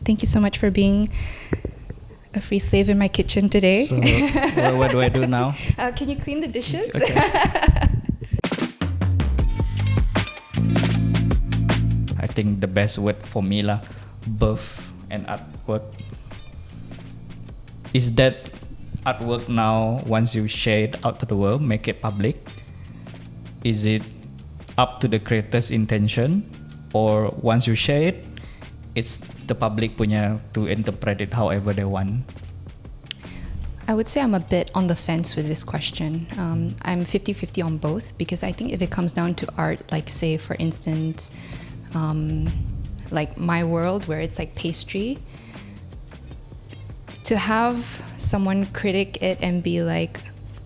Thank you so much for being a free slave in my kitchen today. So, what do I do now? Can you clean the dishes? Okay. I think the best word for me lah, birth and artwork, is that artwork now, once you share it out to the world, make it public, is it up to the creator's intention, or once you share it, it's the public punya to interpret it however they want? I would say I'm a bit on the fence with this question. I'm 50-50 on both, because I think if it comes down to art, like say for instance, like my world where it's like pastry, to have someone critic it and be like,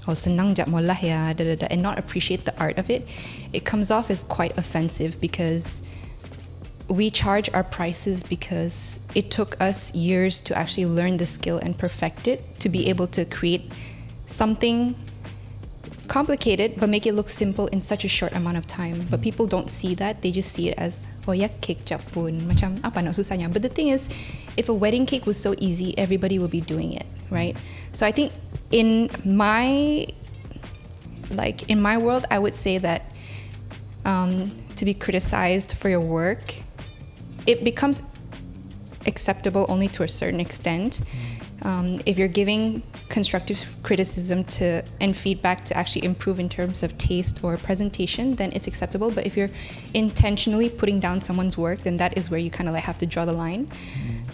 oh senang jap mo lah ya, and not appreciate the art of it, it comes off as quite offensive, because we charge our prices because it took us years to actually learn the skill and perfect it, to be able to create something complicated but make it look simple in such a short amount of time. But people don't see that. They just see it as, oh ya cake jap pun, macam apa nak susahnya. But the thing is, if a wedding cake was so easy, everybody would be doing it, right? So I think in my world, I would say that to be criticized for your work, it becomes acceptable only to a certain extent. If you're giving constructive criticism and feedback to actually improve in terms of taste or presentation, then it's acceptable. But if you're intentionally putting down someone's work, then that is where you kind of like have to draw the line.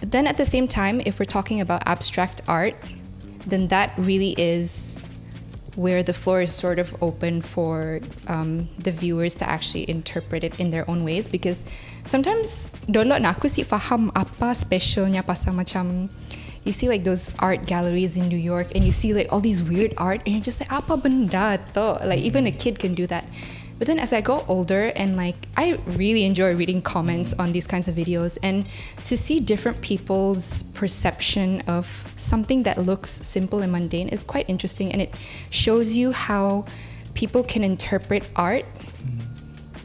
But then at the same time, if we're talking about abstract art, then that really is where the floor is sort of open for the viewers to actually interpret it in their own ways. Because sometimes dolo na aku si faham apa specialnya pasal macam, you see like those art galleries in New York and you see like all these weird art and you're just like apa benda to, like even a kid can do that. But then as I go older and like I really enjoy reading comments on these kinds of videos, and to see different people's perception of something that looks simple and mundane is quite interesting, and it shows you how people can interpret art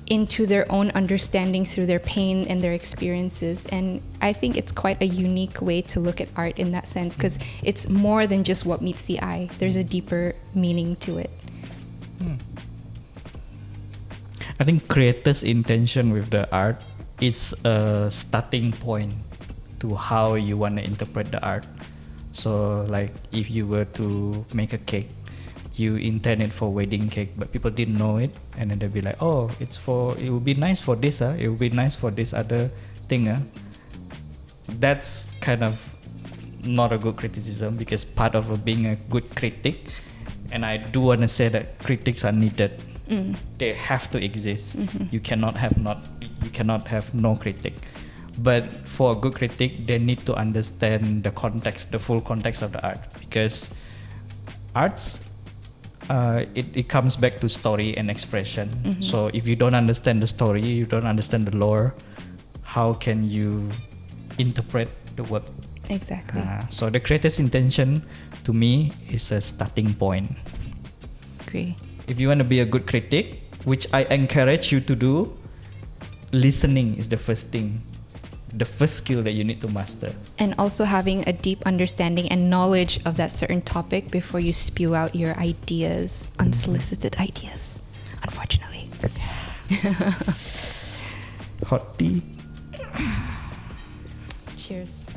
into their own understanding through their pain and their experiences. And I think it's quite a unique way to look at art in that sense, because it's more than just what meets the eye. There's a deeper meaning to it. I think creator's intention with the art is a starting point to how you want to interpret the art. So like if you were to make a cake, you intend it for wedding cake, but people didn't know it, and then they'll be like, oh, it would be nice for this, it would be nice for this other thing. That's kind of not a good criticism, because part of being a good critic, and I do want to say that critics are needed. They have to exist. You cannot have no critic. But for a good critic, they need to understand the context, the full context of the art, because arts, it comes back to story and expression. So if you don't understand the story, you don't understand the lore, how can you interpret the work? Exactly. So the creator's intention to me is a starting point. Agree. If you want to be a good critic, which I encourage you to do, listening is the first thing, the first skill that you need to master. And also having a deep understanding and knowledge of that certain topic before you spew out your ideas, unsolicited ideas, unfortunately. Hot tea. Cheers.